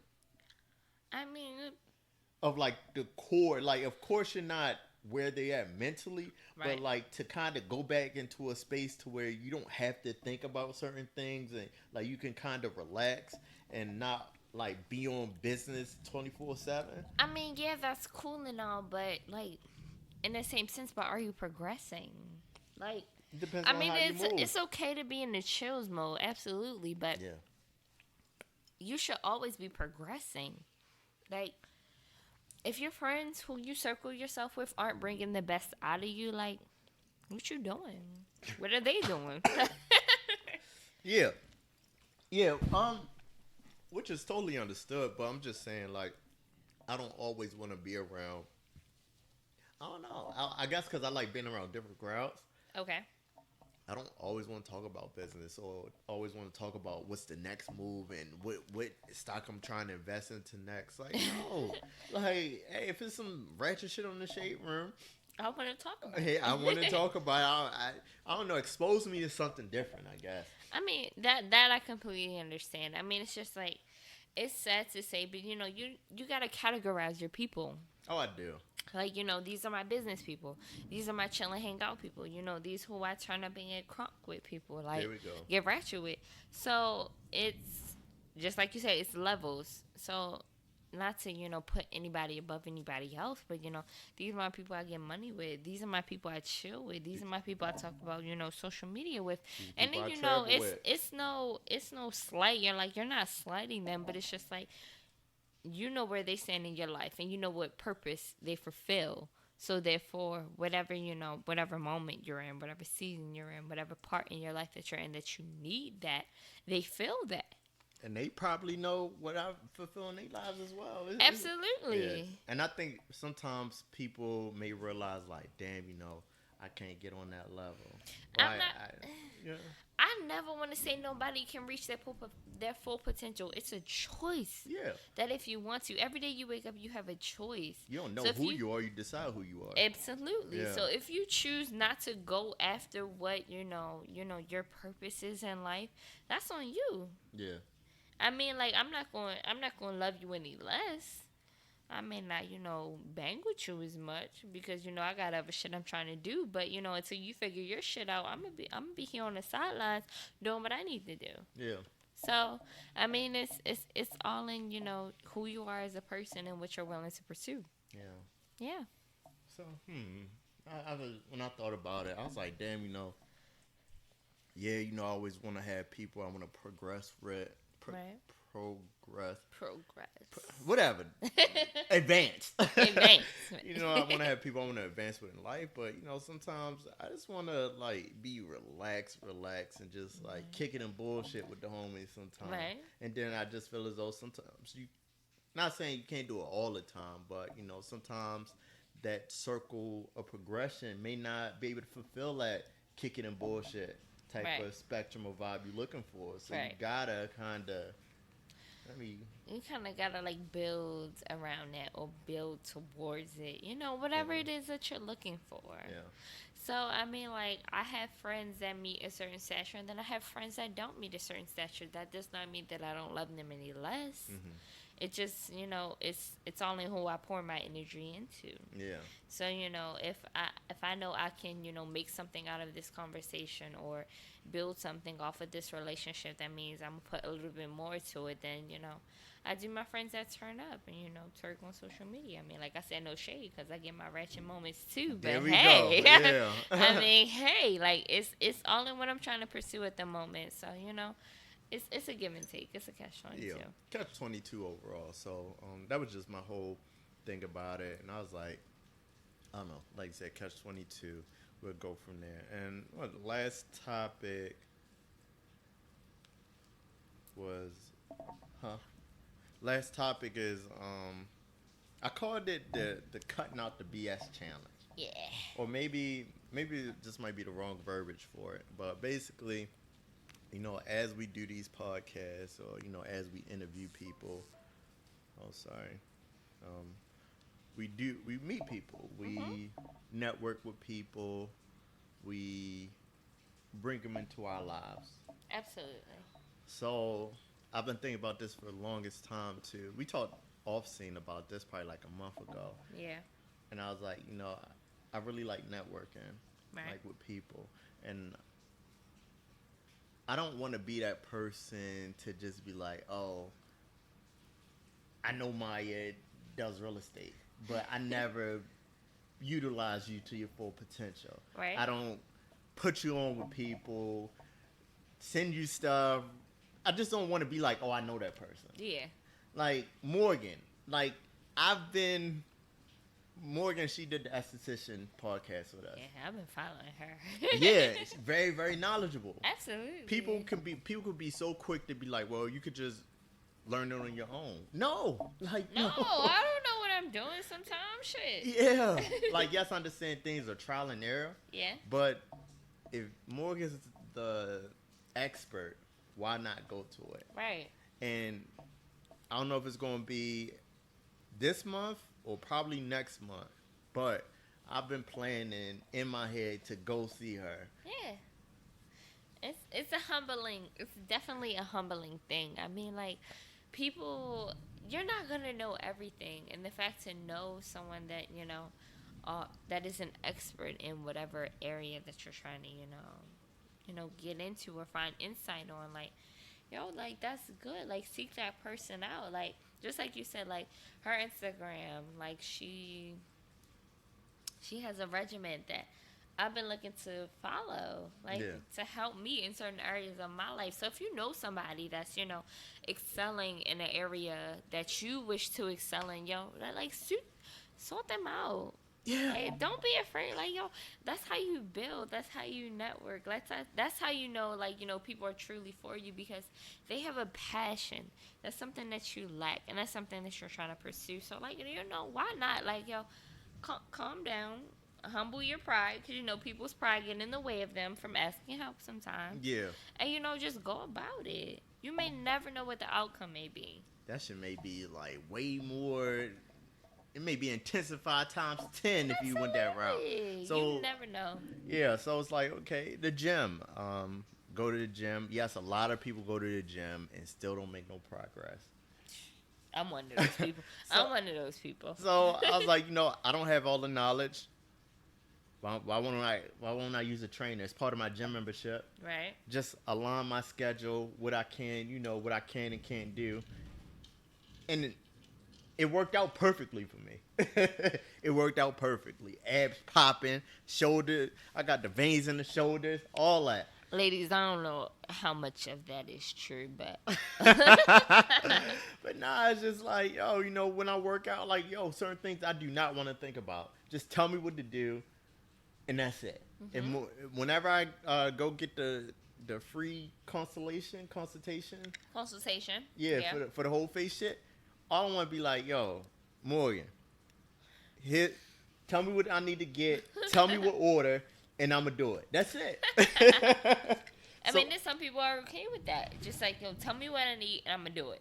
I mean, Of like the core, like of course you're not where they at mentally, right. but like to kind of go back into a space to where you don't have to think about certain things and like you can kind of relax and not like be on business 24/7. I mean, yeah, that's cool and all, but like in the same sense, but are you progressing? Like, It depends I on mean, how you move. it's okay to be in the chills mode, absolutely, but Yeah. you should always be progressing. Like, if your friends who you circle yourself with aren't bringing the best out of you, like, what you doing? What are they doing? Yeah. Yeah. Which is totally understood, but I'm just saying, like, I don't always want to be around. I don't know. I guess because I like being around different crowds. Okay. I don't always want to talk about business or always want to talk about what's the next move and what stock I'm trying to invest into next. Like, no. Like, hey, if it's some ratchet shit on the shade room, I want to talk about hey, it. I want to talk about it. I don't know. Expose me to something different, I guess. I mean, that I completely understand. I mean, it's just like, it's sad to say, but you got to categorize your people. Oh, I do. Like, these are my business people. These are my chill and hang out people. These who I turn up and get crunk with people. Like, There we go. get ratchet with. So, it's, just like you said, it's levels. So, not to, put anybody above anybody else, but, these are my people I get money with. These are my people I chill with. These are my people I talk about, social media with. And then, it's no slight. You're not slighting them, but it's just like, you know where they stand in your life and you know what purpose they fulfill. So therefore, whatever moment you're in, whatever season you're in, whatever part in your life that you're in that you need that, they feel that. And they probably know what I fulfill in their lives as well. Absolutely. Yeah. And I think sometimes people may realize, like, damn, I can't get on that level. I never want to say nobody can reach their full potential. It's a choice. Yeah. That if you want to, every day you wake up, you have a choice. You don't know who you are. You decide who you are. Absolutely. Yeah. So if you choose not to go after what your purpose is in life, that's on you. Yeah. I mean, like, I'm not going to love you any less. I may not, bang with you as much because, I got other shit I'm trying to do. But, until you figure your shit out, I'm gonna be here on the sidelines doing what I need to do. Yeah. So, I mean, it's all in, who you are as a person and what you're willing to pursue. Yeah. Yeah. So, when I thought about it, I was like, damn, yeah, I always want to have people I want to progress with. Right. Progress. Whatever. Advance. Advance. I want to have people I want to advance with in life, but sometimes I just want to like be relaxed, and just like kick it and bullshit with the homies sometimes. Right. And then I just feel as though sometimes not saying you can't do it all the time, but sometimes that circle of progression may not be able to fulfill that kick it and bullshit type of spectrum of vibe you're looking for. So you gotta kind of. You kind of gotta like build around that or build towards it, whatever it is that you're looking for. Yeah. So I mean, like, I have friends that meet a certain stature, and then I have friends that don't meet a certain stature. That does not mean that I don't love them any less. Mm-hmm. It just, it's only who I pour my energy into. Yeah. So, if I know I can, make something out of this conversation or build something off of this relationship, that means I'm gonna put a little bit more to it than, I do my friends that turn up and, twerk on social media. I mean, like I said, no shade, because I get my ratchet moments too. There But we hey, go. Yeah. I mean, hey, like it's all in what I'm trying to pursue at the moment. So, it's a give and take. It's a catch-22. Yeah. Catch 22 overall. So that was just my whole thing about it, and I was like, I don't know, like you said, catch 22. We'll go from there. And the last topic was, last topic is I called it the cutting out the BS challenge. Yeah. Or maybe it just might be the wrong verbiage for it. But basically, as we do these podcasts or, as we interview people, we meet people. We network with people. We bring them into our lives. Absolutely. So I've been thinking about this for the longest time too. We talked off scene about this probably like a month ago. Yeah. And I was like, I really like networking, Right. like with people. And I don't want to be that person to just be like, oh, I know Maya does real estate, but I never utilize you to your full potential. Right. I don't put you on with people, send you stuff. I just don't want to be like, oh, I know that person. Yeah. Like Morgan, Morgan, she did the esthetician podcast with us. Yeah, I've been following her. Yeah, she's very, very knowledgeable. Absolutely. People could be so quick to be like, well, you could just learn it on your own. No, No, I don't know what I'm doing sometimes. Shit. Yeah, like yes, I understand things are trial and error. Yeah. But if Morgan's the expert, why not go to it? Right. And I don't know if it's going to be this month or probably next month, but I've been planning in my head to go see her. Yeah. It's definitely a humbling thing. I mean, like, people, you're not gonna know everything, and the fact to know someone that that is an expert in whatever area that you're trying to get into or find insight on, like, like, that's good. Like, seek that person out. Like, just like you said, like, her Instagram, like, she has a regimen that I've been looking to follow, like, to help me in certain areas of my life. So if you know somebody that's, excelling in an area that you wish to excel in, like, sort them out. Yeah. Hey, don't be afraid. Like, that's how you build. That's how you network. That's how you know, like, people are truly for you, because they have a passion. That's something that you lack, and that's something that you're trying to pursue. So, like, why not? Like, calm down. Humble your pride, because, people's pride get in the way of them from asking help sometimes. Yeah. And, just go about it. You may never know what the outcome may be. That shit may be, like, way more... It may be intensified times 10 if you went that route. So you never know. Yeah, so it's like, okay, the gym. Go to the gym. Yes, a lot of people go to the gym and still don't make no progress. I'm one of those people. I'm one of those people. So I was like, I don't have all the knowledge. Why won't I use a trainer? It's part of my gym membership. Right. Just align my schedule, what I can and can't do. And it worked out perfectly for me. It worked out perfectly. Abs popping, shoulder. I got the veins in the shoulders, all that. Ladies, I don't know how much of that is true, but... But nah, it's just like, when I work out, like, certain things I do not want to think about. Just tell me what to do, and that's it. Mm-hmm. And whenever I go get the free consultation. Yeah. For the whole face shit. I don't want to be like, Morgan, tell me what I need to get. Tell me what order, and I'm going to do it. That's it. I mean, there's some people are okay with that. Just like, tell me what I need, and I'm going to do it.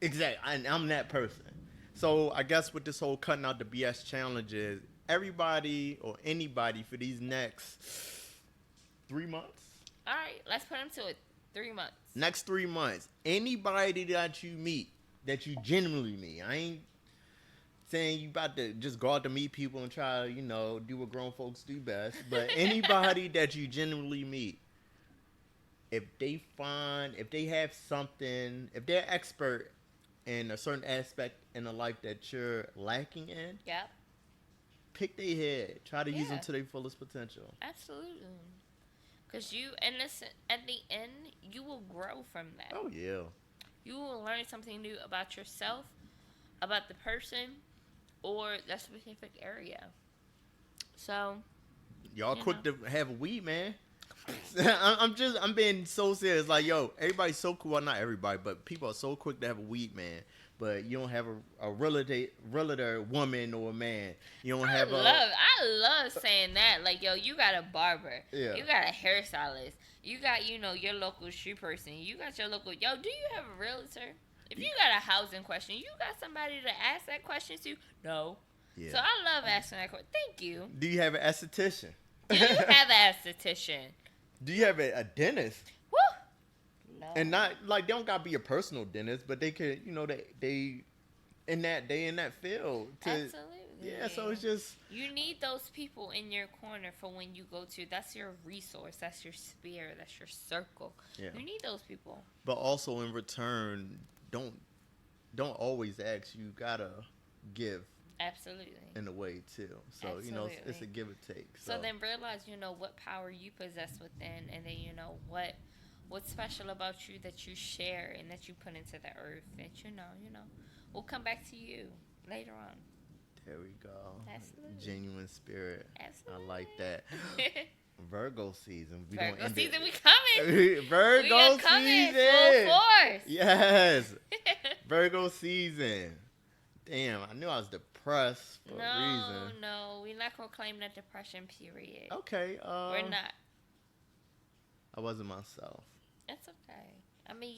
Exactly. I'm that person. So I guess with this whole cutting out the BS challenge is everybody or anybody for these next 3 months. All right, let's put them to it. 3 months. Next 3 months. Anybody that you meet, that you genuinely meet. I ain't saying you about to just go out to meet people and try to, do what grown folks do best. But anybody that you genuinely meet, if they have something, if they're expert in a certain aspect in a life that you're lacking in, Yep. pick their head. Try to use them Yeah. to their fullest potential. Absolutely. Because and listen, at the end, you will grow from that. Oh, yeah. You will learn something new about yourself, about the person, or that specific area. So, Y'all You quick to have a weed, man. I'm being so serious. Like, yo, everybody's so cool. Well, not everybody, but people are so quick to have a weed, man. But you don't have a realtor woman or a man. You don't have I love saying that. Like, yo, you got a barber. Yeah. You got a hairstylist. You got, your local shoe person. You got your local, do you have a realtor? If you got a housing question, you got somebody to ask that question to? No. Yeah. So I love asking that question. Thank you. Do you have an esthetician? Do you have an esthetician? Do you have a dentist? Woo! No. And not like they don't gotta be a personal dentist, but they could, they in that field. Absolutely. Yeah, so it's just You need those people in your corner for when you go to. That's your resource. That's your spear. That's your circle. Yeah. You need those people. But also in return, don't always ask. You gotta give Absolutely. in a way too. So it's a Absolutely. give and take. So then realize, what power you possess within, and then what's special about you that you share and that you put into the earth that will come back to you later on. There we go. Absolutely. Genuine spirit. Absolutely. I like that. Virgo season. We Virgo don't end season, it. we coming. Virgo We are coming season. full force. Yes. Virgo season. Damn, I knew I was depressed for a reason. No, we're not gonna claim that depression. Period. Okay. We're not. I wasn't myself. That's okay. I mean,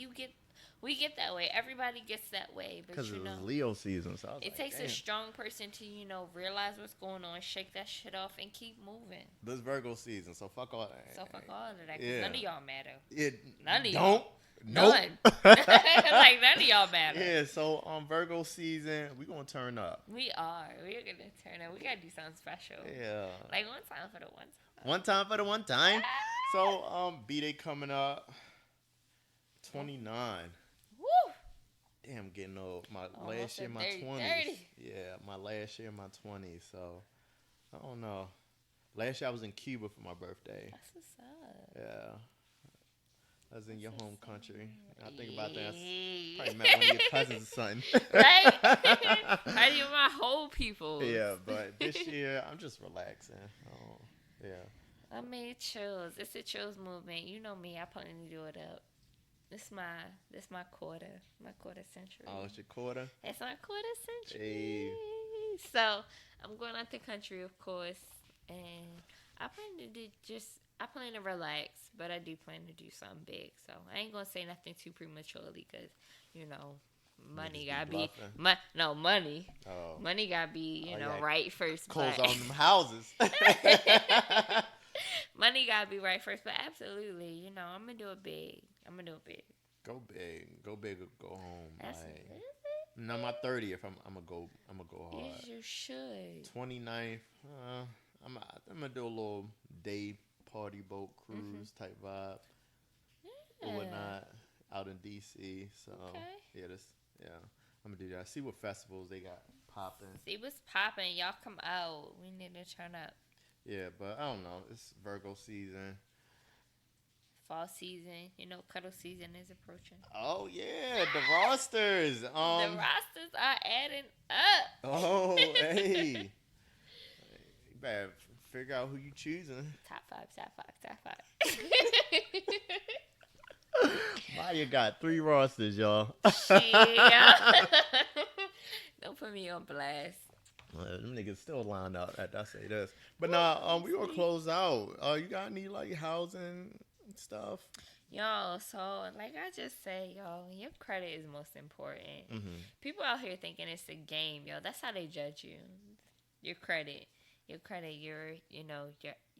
we get that way. Everybody gets that way, but Because it was Leo season, so I was it like, takes a damn. strong person to realize what's going on, shake that shit off, and keep moving. This Virgo season, so fuck all that. So fuck all of that. 'Cause Yeah. none of y'all matter. None of don't. y'all. Nope. None. Like none of y'all matter. Yeah, so on Virgo season, we gonna turn up. We are. We're gonna turn up. We gotta do something special. Yeah. Like one time for the one time. One time for the one time. So B-Day coming up. 29. Woo! Damn, getting old. My Almost last year, at my 30. 20s. Yeah, my last year, my 20s. So, I don't know. Last year I was in Cuba for my birthday. That's what's up. Yeah. I was in your That's home what's country. I think about that. Yeah. Probably met one of your cousins or something. Right? I do my whole people. Yeah, but this year I'm just relaxing. Oh, yeah. I mean, chills. It's a chills movement. You know me. I plan to do it up. This my quarter century. Oh, it's your quarter? It's my quarter century. Hey. So I'm going out the country, of course, and I plan to relax, but I do plan to do something big. So I ain't gonna say nothing too prematurely, cause money Niggas gotta be be bluffing. money. Oh. Money gotta be yeah. right first. Close but- on them houses. Money gotta be right first, but absolutely, I'm gonna do it big. Go big. Go big or go home. Absolutely. Like, no, my 30th, I'm gonna go hard. Yes, you should. 29th, I'm gonna do a little day party boat cruise type vibe or whatnot out in DC. So Okay. I'm gonna do that. See what festivals they got popping. See what's popping. Y'all come out. We need to turn up. Yeah, but I don't know. It's Virgo season. Fall season. Cuddle season is approaching. Oh yeah, the rosters. The rosters are adding up. Oh hey, you better figure out who you choosing. Top five. Maya got 3 rosters, y'all. Yeah. Don't put me on blast. Them niggas still lined up. I say this, but nah. We gonna close out. You got any like housing stuff? Yo, so like I just say, your credit is most important. Mm-hmm. People out here thinking it's a game, yo. That's how they judge you. Your credit, your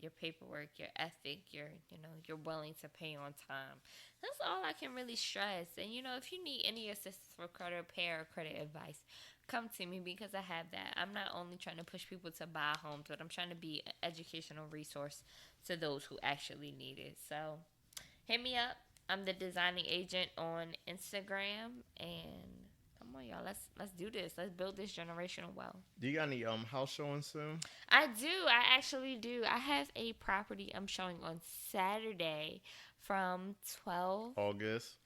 your paperwork, your ethic, you're willing to pay on time. That's all I can really stress. And if you need any assistance for credit repair or credit advice, come to me because I have that. I'm not only trying to push people to buy homes, but I'm trying to be an educational resource to those who actually need it. So hit me up. I'm the designing agent on Instagram, and come on, y'all. Let's do this. Let's build this generational wealth. Do you got any house showings soon? I do. I actually do. I have a property I'm showing on Saturday from 12. August.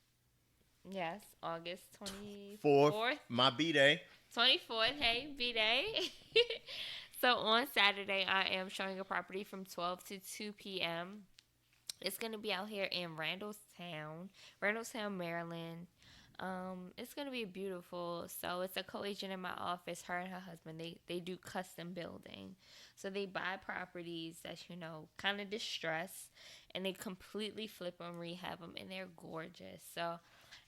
Yes, August 24th. 4th. My B-Day. 24th. Hey, B-Day. So on Saturday, I am showing a property from 12 to 2 p.m. It's going to be out here in Randallstown, Maryland. It's going to be beautiful. So it's a co-agent in my office, her and her husband. They do custom building. So they buy properties that's, kind of distressed, and they completely flip them, rehab them, and they're gorgeous. So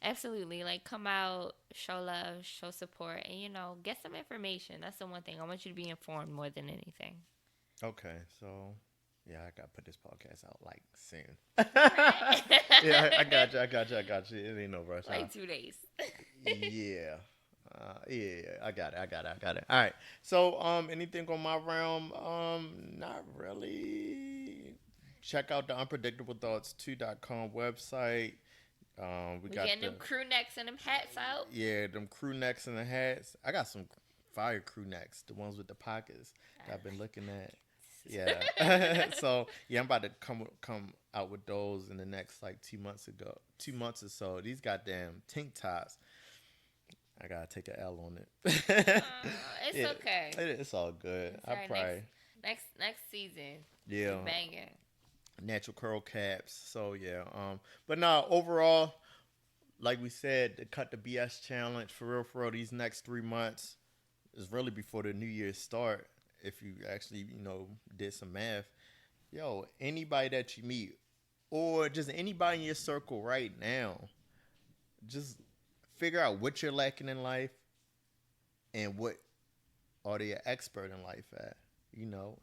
absolutely, come out, show love, show support, and, get some information. That's the one thing. I want you to be informed more than anything. Okay, so... yeah, I gotta put this podcast out soon. Yeah, I got you. It ain't no rush. 2 days. Yeah. I got it. All right. So, anything on my realm? Not really. Check out the unpredictablethoughts2.com website. We got getting them crew necks and them hats out. Yeah, them crew necks and the hats. I got some fire crew necks, the ones with the pockets that I've been looking at. Yeah. So I'm about to come out with those in the next 2 months or so. These goddamn tank tops, I gotta take an L on it. It's okay. It's all good. It's I probably next season. Yeah. Banging. Natural curl caps. So yeah. But no, overall, like we said, to cut the BS challenge for real. These next 3 months is really before the New Year's start. If you actually, did some math, anybody that you meet or just anybody in your circle right now, just figure out what you're lacking in life and what are they an expert in life at,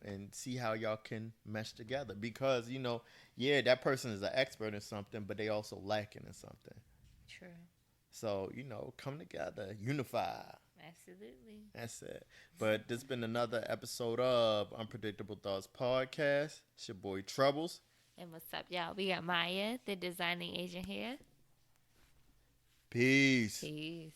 and see how y'all can mesh together. Because, that person is an expert in something, but they also lacking in something. True. So, come together, unify. Absolutely. That's it. But this has been another episode of Unpredictable Thoughts Podcast. It's your boy Troubles. And what's up, y'all? We got Maya, the designing agent here. Peace. Peace.